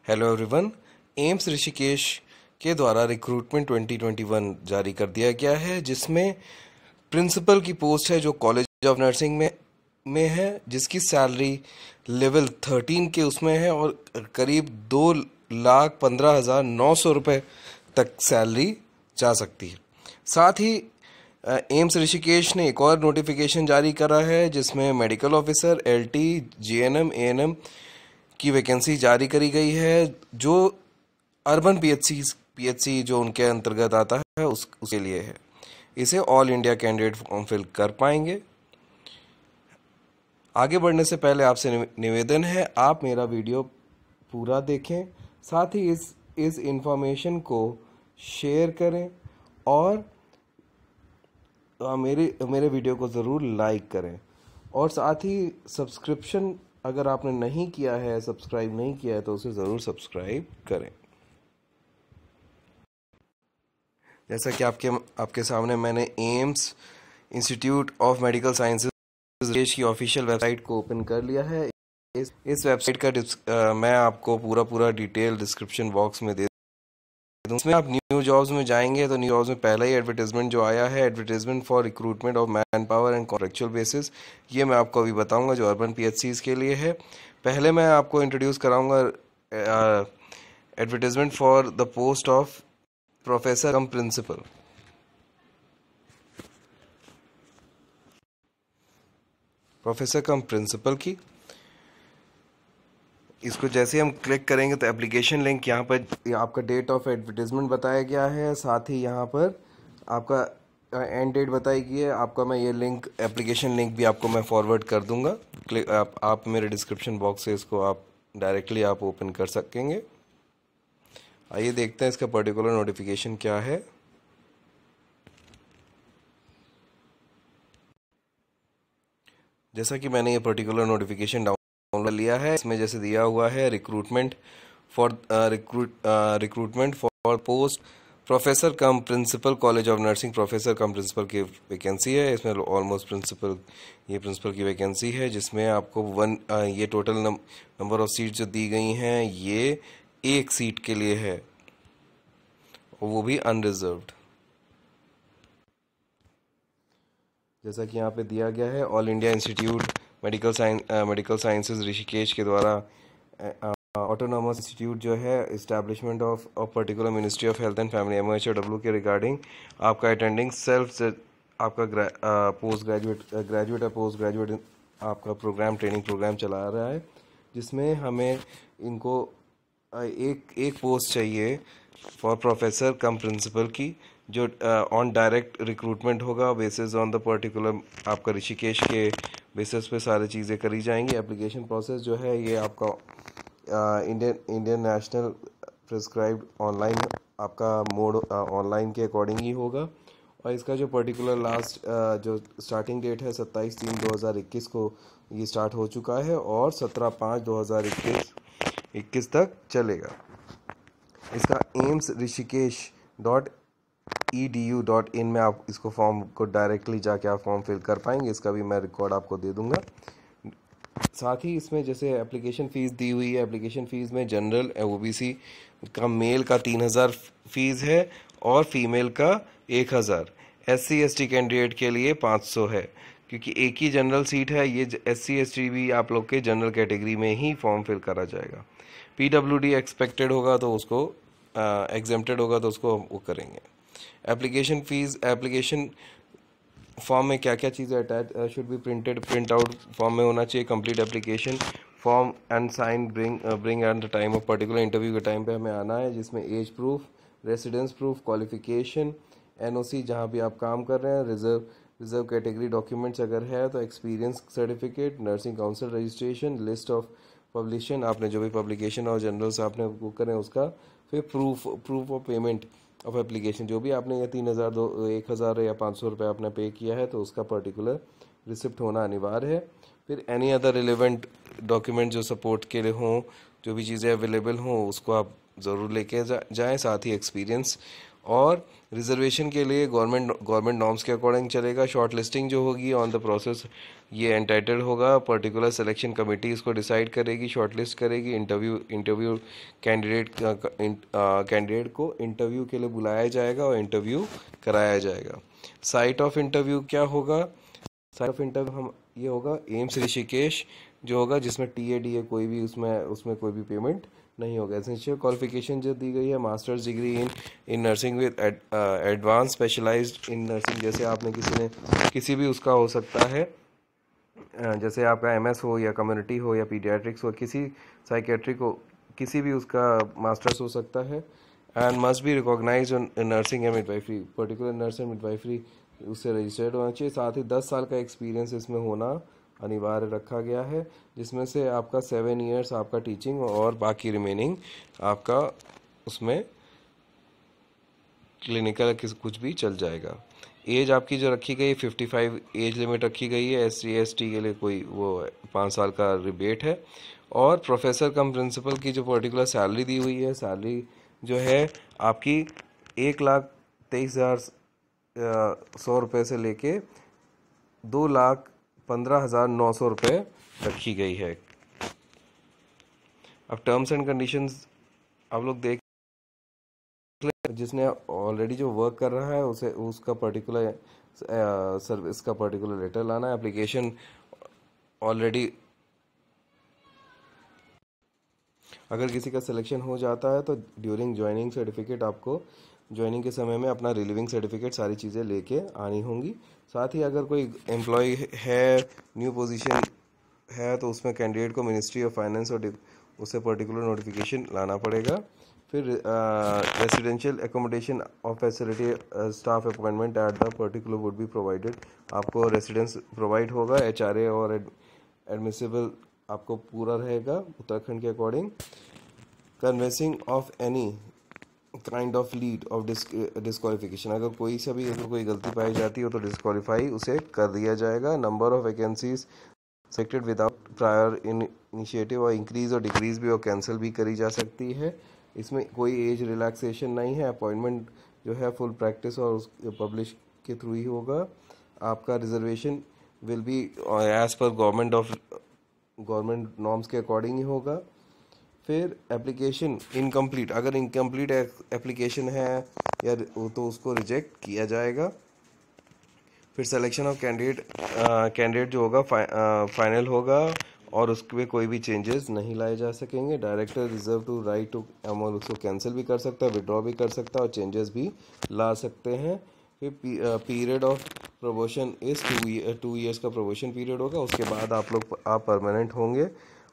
Hello everyone. AIIMS Rishikesh के द्वारा recruitment 2021 जारी कर दिया गया है, जिसमें प्रिंसिपल की पोस्ट है जो कॉलेज ऑफ नर्सिंग में है, जिसकी सैलरी लेवल 13 के उसमें है और करीब 2,15,900 रुपये तक सैलरी जा सकती है। साथ ही एम्स ऋषिकेश ने एक और नोटिफिकेशन जारी करा है, जिसमें medical officer, LT, GNM, ANM की वैकेंसी जारी करी गई है, जो अर्बन पीएचसी जो उनके अंतर्गत आता है उसके लिए है। इसे all India candidate form fill कर पाएंगे। आगे बढ़ने से पहले आपसे निवेदन है, आप मेरा वीडियो पूरा देखें, साथ ही इस इंफॉर्मेशन को शेयर करें और मेरे वीडियो को ज़रूर लाइक करें। और साथ ही सब्सक्रिप्शन अगर आपने नहीं किया है, सब्सक्राइब नहीं किया है, तो उसे ज़रूर सब्सक्राइब करें। जैसा कि आपके सामने मैंने AIIMS institute of medical sciences देश की ऑफिशियल वेबसाइट को ओपन कर लिया है। इस वेबसाइट का मैं आपको पूरा डिटेल डिस्क्रिप्शन बॉक्स में दे दूँ। इसमें आप न्यू जॉब्स में जाएंगे तो न्यू जॉब्स में पहला ही एडवर्टाइजमेंट जो आया है, advertisement for recruitment of man power and contractual basis, ये मैं आपको अभी बताऊंगा, जो अर्बन पीएचसीज के लिए है। पहले मैं आपको इंट्रोड्यूस कराऊंगा advertisement for the post of professor cum principal. Professor cum principal की इसको जैसे हम क्लिक करेंगे तो एप्लीकेशन लिंक यहाँ पर आपका डेट ऑफ एडवर्टाइजमेंट बताया गया है, साथ ही यहाँ पर आपका एंड डेट बताई गई है। आपका मैं ये लिंक, एप्लीकेशन लिंक भी आपको मैं फॉरवर्ड कर दूंगा। आप मेरे डिस्क्रिप्शन बॉक्स से इसको आप डायरेक्टली आप ओपन कर सकेंगे। आइए देखते हैं इसका पर्टिकुलर नोटिफिकेशन क्या है। जैसा कि मैंने ये पर्टिकुलर नोटिफिकेशन डाउनलोड लिया है, इसमें जैसे दिया हुआ है recruitment for post professor cum principal college of nursing, professor cum principal की वैकेंसी है। इसमें ऑलमोस्ट प्रिंसिपल की वैकेंसी है, जिसमें आपको ये टोटल नंबर ऑफ सीट जो दी गई हैं, ये एक सीट के लिए है, और वो भी अनरिजर्व्ड। जैसा कि यहाँ पे दिया गया है, all India institute medical sciences Rishikesh के द्वारा ऑटोनॉमस इंस्टीट्यूट जो है, establishment of particular ministry of health and family MHW के रिगार्डिंग आपका अटेंडिंग आपका पोस्ट ग्रेजुएट आपका प्रोग्राम, ट्रेनिंग प्रोग्राम चला रहा है, जिसमें हमें इनको एक पोस्ट चाहिए फॉर प्रोफेसर कम प्रिंसिपल की, जो ऑन डायरेक्ट रिक्रूटमेट होगा बेसिस ऑन द पर्टिकुलर आपका ऋषिकेश के बेसिस पे सारी चीज़ें करी जाएंगी। एप्लीकेशन प्रोसेस जो है ये आपका इंडियन नेशनल प्रिस्क्राइब्ड ऑनलाइन आपका मोड ऑनलाइन के अकॉर्डिंग ही होगा। और इसका जो पर्टिकुलर लास्ट जो स्टार्टिंग डेट है 27/3/2021 को ये स्टार्ट हो चुका है और 17/5/2021 तक चलेगा। इसका एम्स ऋषिकेश.edu.in में आप इसको फॉर्म को डायरेक्टली जाके आप फॉर्म फिल कर पाएंगे। इसका भी मैं रिकॉर्ड आपको दे दूंगा। साथ ही इसमें जैसे एप्लीकेशन फ़ीस दी हुई है, एप्लीकेशन फ़ीस में जनरल OBC का मेल का 3,000 फीस है और फीमेल का 1,000। SC ST कैंडिडेट के लिए 500 है, क्योंकि एक ही जनरल सीट है। ये SC ST भी आप लोग के जनरल कैटेगरी में ही फॉर्म फिल करा जाएगा। PWD एक्सपेक्टेड होगा तो उसको एग्जेम्प्टेड होगा तो उसको वो करेंगे। एप्लीकेशन फ़ीस, एप्लीकेशन फॉर्म में क्या क्या चीज़ें attach should be print out form में होना चाहिए। Complete application form and sign bring at the time of particular interview के टाइम पे हमें आना है, जिसमें age proof, residence proof, qualification, NOC जहाँ भी आप काम कर रहे हैं, रिजर्व कैटेगरी डॉक्यूमेंट्स अगर है तो experience certificate, nursing council registration, list of publication, आपने जो भी पब्लिकेशन और जर्नल्स आपने वो करें उसका, फिर proof of payment of application, जो भी आपने ये 3,000 1,000 या 500 रुपये आपने पे किया है तो उसका पर्टिकुलर रिसिप्ट होना अनिवार्य है। फिर एनी अदर रिलेवेंट डॉक्यूमेंट जो सपोर्ट के लिए हों, जो भी चीज़ें अवेलेबल हों, उसको आप ज़रूर लेके जाएं। साथ ही एक्सपीरियंस और रिजर्वेशन के लिए गवर्नमेंट नॉर्म्स के अकॉर्डिंग चलेगा। शॉर्ट लिस्टिंग जो होगी ऑन द प्रोसेस ये एंटाइटल होगा, पर्टिकुलर सिलेक्शन कमेटी इसको डिसाइड करेगी, शॉर्ट लिस्ट करेगी। इंटरव्यू कैंडिडेट को इंटरव्यू के लिए बुलाया जाएगा और इंटरव्यू कराया जाएगा। साइट ऑफ इंटरव्यू क्या होगा? साइट ऑफ इंटरव्यू हम ये होगा एम्स ऋषिकेश जो होगा, जिसमें TADA कोई भी उसमें कोई भी पेमेंट नहीं होगा। एसेंशियल क्वालिफिकेशन जो दी गई है, masters degree in nursing with advance specialized in nursing. जैसे आपने किसी भी उसका हो सकता है, जैसे आपका MS हो या कम्युनिटी हो या पीडियाट्रिक्स हो, किसी साइकेट्रिक हो, किसी भी उसका मास्टर्स हो सकता है। And must be recognize in nursing and midwifery, particular nurse and midwifery उससे रजिस्टर्ड होना चाहिए। साथ ही 10 साल का एक्सपीरियंस इसमें होना अनिवार्य रखा गया है, जिसमें से आपका 7 ईयर्स आपका टीचिंग और बाकी रिमेनिंग आपका उसमें क्लिनिकल कुछ भी चल जाएगा। एज आपकी जो रखी गई 55 एज लिमिट रखी गई है। SC ST के लिए कोई वो 5 साल का रिबेट है। और प्रोफेसर कम प्रिंसिपल की जो पर्टिकुलर सैलरी दी हुई है, सैलरी जो है आपकी 1,23,100 रुपये से लेके 2,15,900 रुपये रखी गई है। अब टर्म्स एंड कंडीशंस आप लोग देख, जिसने ऑलरेडी जो वर्क कर रहा है उसे उसका पर्टिकुलर सर्विस का पर्टिकुलर लेटर लाना है। एप्लीकेशन ऑलरेडी अगर किसी का सिलेक्शन हो जाता है तो ड्यूरिंग ज्वाइनिंग सर्टिफिकेट आपको ज्वाइनिंग के समय में अपना रिलीविंग सर्टिफिकेट सारी चीज़ें लेके आनी होंगी। साथ ही अगर कोई एम्प्लॉय है, न्यू पोजीशन है, तो उसमें कैंडिडेट को मिनिस्ट्री ऑफ फाइनेंस और उससे पर्टिकुलर नोटिफिकेशन लाना पड़ेगा। फिर residential accommodation of facility staff appointment at the particular would be provided, आपको रेसिडेंस प्रोवाइड होगा। HRA और एडमिसिबल आपको पूरा रहेगा उत्तराखंड के according. Convincing of any kind of lead of disqualification, अगर कोई गलती पाई जाती हो तो डिस्क्वालीफाई उसे कर दिया जाएगा। Number of vacancies selected without prior initiative, और इंक्रीज और डिक्रीज भी और कैंसिल भी करी जा सकती है। इसमें कोई एज रिलैक्सेशन नहीं है। अपॉइंटमेंट जो है फुल प्रैक्टिस और पब्लिश के थ्रू ही होगा। आपका reservation will be as per government norms के अकॉर्डिंग ही होगा। फिर एप्लीकेशन इनकम्प्लीट, अगर इनकम्प्लीट एप्लीकेशन है या तो उसको रिजेक्ट किया जाएगा। फिर सिलेक्शन ऑफ कैंडिडेट जो होगा फाइनल होगा और उसमें कोई भी चेंजेस नहीं लाए जा सकेंगे। Director reserve to right to annul, उसको कैंसिल भी कर सकता है, विड्रॉ भी कर सकता है और चेंजेस भी ला सकते हैं। फिर पीरियड ऑफ प्रमोशन इस 2 ईयर्स का प्रमोशन पीरियड होगा। उसके बाद आप परमानेंट होंगे।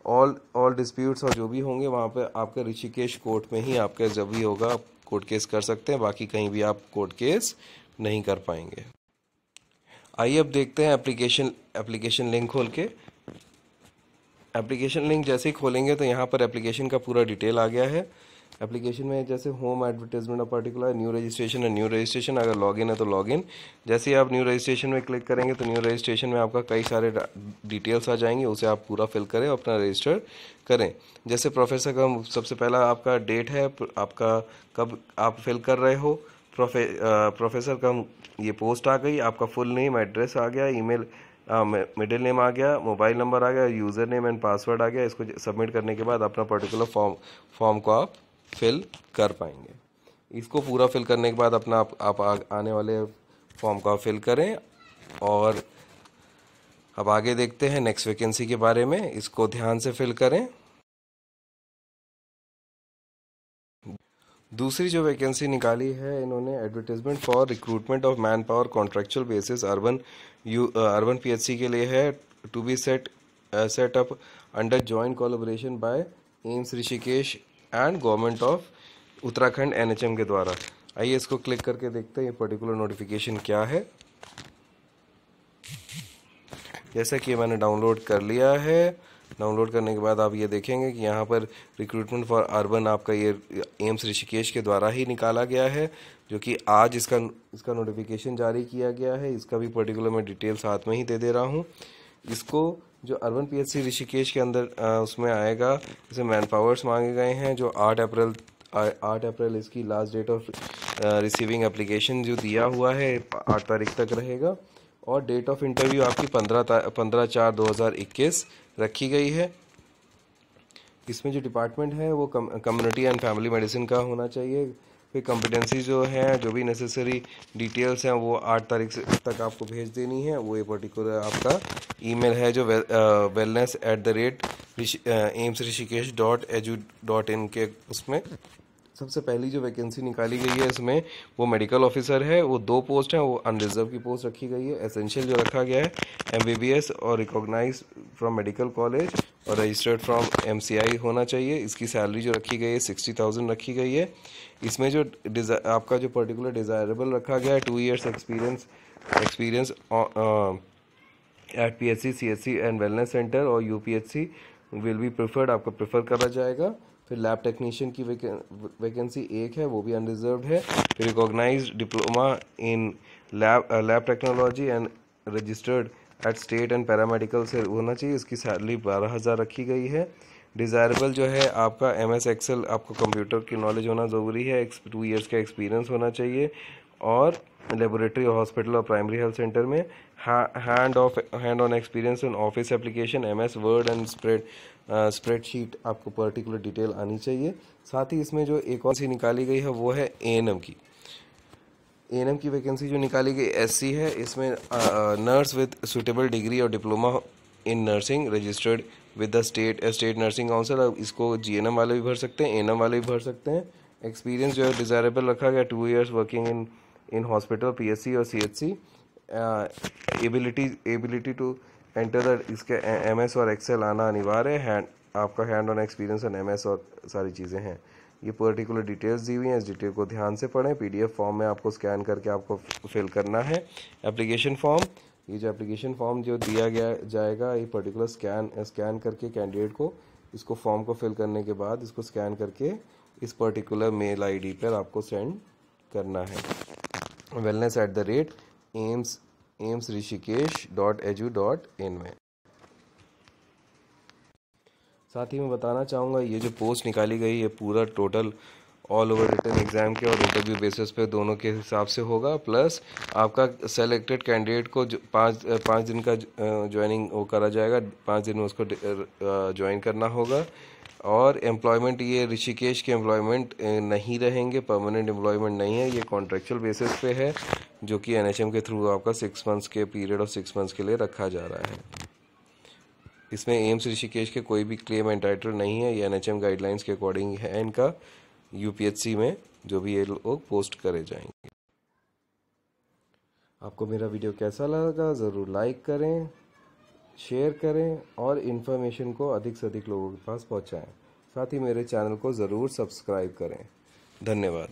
ऑल डिस्प्यूट्स और जो भी होंगे वहाँ पे आपके ऋषिकेश कोर्ट में ही आपका जब भी होगा आप कोर्ट केस कर सकते हैं, बाकी कहीं भी आप कोर्ट केस नहीं कर पाएंगे। आइए अब देखते हैं एप्लीकेशन लिंक खोल के। एप्लीकेशन लिंक जैसे ही खोलेंगे तो यहाँ पर एप्लीकेशन का पूरा डिटेल आ गया है। एप्लीकेशन में जैसे home advertisement of particular, new registration है, न्यू रजिस्ट्रेशन, अगर लॉगिन है तो लॉगिन। जैसे ही आप न्यू रजिस्ट्रेशन में क्लिक करेंगे तो न्यू रजिस्ट्रेशन में आपका कई सारे डिटेल्स आ जाएंगे, उसे आप पूरा फिल करें और अपना रजिस्टर करें। जैसे प्रोफेसर का सबसे पहला आपका डेट है, आपका कब आप फिल कर रहे हो। प्रोफेसर का ये पोस्ट आ गई, आपका फुल नेम एड्रेस आ गया, ईमेल मिडिल नेम आ गया, मोबाइल नंबर आ गया, यूज़र नेम एंड पासवर्ड आ गया। इसको सबमिट करने के बाद अपना पर्टिकुलर फॉर्म को आप फिल कर पाएंगे। इसको पूरा फिल करने के बाद अपना आप आने वाले फॉर्म को फिल करें। और अब आगे देखते हैं नेक्स्ट वैकेंसी के बारे में, इसको ध्यान से फिल करें। दूसरी जो वैकेंसी निकाली है इन्होंने, advertisement for recruitment of man power contractual basis urban PHC के लिए है, to be set up under joint collaboration by AIIMS Rishikesh and government of Uttarakhand NHM के द्वारा। आइए इसको क्लिक करके देखते हैं ये पर्टिकुलर नोटिफिकेशन क्या है। जैसा कि मैंने डाउनलोड कर लिया है, डाउनलोड करने के बाद आप ये देखेंगे कि यहाँ पर रिक्रूटमेंट फॉर अर्बन आपका ये एम्स ऋषिकेश के द्वारा ही निकाला गया है, जो कि आज इसका नोटिफिकेशन जारी किया गया है। इसका भी पर्टिकुलर मैं डिटेल साथ में ही दे रहा हूँ। इसको जो अर्बन PHC ऋषिकेश के अंदर उसमें आएगा, जैसे मैन पावर्स मांगे गए हैं, जो 8 अप्रैल इसकी last date of receiving application जो दिया हुआ है 8 तारीख तक रहेगा। और डेट ऑफ इंटरव्यू आपकी 15/4/2021 रखी गई है। इसमें जो डिपार्टमेंट है वो कम्युनिटी एंड फैमिली मेडिसिन का होना चाहिए। फिर कॉम्पिटेंसी जो है, जो भी नेसेसरी डिटेल्स हैं वो 8 तारीख तक आपको भेज देनी है। वो ये पर्टिकुलर आपका ईमेल है जो wellness@aimsrishikesh.edu.in के उसमें सबसे पहली जो वैकेंसी निकाली गई है इसमें वो मेडिकल ऑफिसर है। वो 2 पोस्ट हैं, वो अनरिजर्व की पोस्ट रखी गई है। एसेंशियल जो रखा गया है MBBS और रिकॉग्नाइज फ्रॉम मेडिकल कॉलेज और रजिस्टर्ड फ्रॉम MCI होना चाहिए। इसकी सैलरी जो रखी गई है 60,000 रखी गई है। इसमें जो आपका जो पर्टिकुलर डिज़ायरेबल रखा गया है 2 years experience eight PHC, CHC and wellness centre और UPHC विल बी प्रेफर्ड, आपको प्रेफर करा जाएगा। फिर लैब टेक्नीशियन की वैकेंसी एक है, वो भी अनरिजर्व्ड है। फिर recognized diploma in lab technology and registered at state and paramedical से होना चाहिए। इसकी सैलरी 12,000 रखी गई है। डिज़ायरेबल जो है आपका MS Excel, आपको कंप्यूटर की नॉलेज होना ज़रूरी है। 2 years का एक्सपीरियंस होना चाहिए। और लेबोरेटरी और हॉस्पिटल और प्राइमरी हेल्थ सेंटर में hand on experience in office application, MS word and spreadsheet, आपको पर्टिकुलर डिटेल आनी चाहिए। साथ ही इसमें जो एक और सी निकाली गई है वो है ANM की। ANM की वैकेंसी जो निकाली गई SC है। इसमें नर्स विद सुटेबल डिग्री और diploma in nursing registered with the state nursing council. अब इसको GNM वाले भी भर सकते हैं, ANM वाले भी भर सकते हैं। एक्सपीरियंस जो है डिज़ायरेबल रखा गया 2 years working in hospital, PSC और CHC। Ability to enter the इसके MS और Excel आना अनिवार्य है। आपका hand on experience and MS और सारी चीज़ें हैं। ये पर्टिकुलर डिटेल्स दी हुई हैं, इस डिटेल को ध्यान से पढ़ें। PDF फॉर्म में आपको स्कैन करके आपको फिल करना है एप्लीकेशन फॉर्म। ये जो एप्लीकेशन फॉर्म जो दिया गया जाएगा, ये पर्टिकुलर स्कैन करके कैंडिडेट को इसको फॉर्म को फिल करने के बाद इसको स्कैन करके इस पर्टिकुलर मेल ID पर आपको सेंड करना है wellness@aimsrishikesh.edu.in में। साथ ही मैं बताना चाहूँगा ये जो पोस्ट निकाली गई ये पूरा total all over written exam के और इंटरव्यू बेसिस पे दोनों के हिसाब से होगा। प्लस आपका सेलेक्टेड कैंडिडेट को पाँच दिन का ज्वाइनिंग वो करा जाएगा, 5 दिन में उसको ज्वाइन करना होगा। और एम्प्लॉयमेंट ये ऋषिकेश के एम्प्लॉयमेंट नहीं रहेंगे, परमानेंट एम्प्लॉयमेंट नहीं है, ये कॉन्ट्रेक्चुअल बेसिस पे है जो कि NHM के थ्रू आपका 6 months के पीरियड और 6 months के लिए रखा जा रहा है। इसमें एम्स ऋषिकेश के कोई भी क्लेम एंटाइटल नहीं है, ये NHM गाइडलाइंस के अकॉर्डिंग है इनका। UPHC में जो भी ये लोग पोस्ट करे जाएंगे। आपको मेरा वीडियो कैसा लगा ज़रूर लाइक करें, शेयर करें और इन्फॉर्मेशन को अधिक से अधिक लोगों के पास पहुंचाएं। साथ ही मेरे चैनल को ज़रूर सब्सक्राइब करें। धन्यवाद।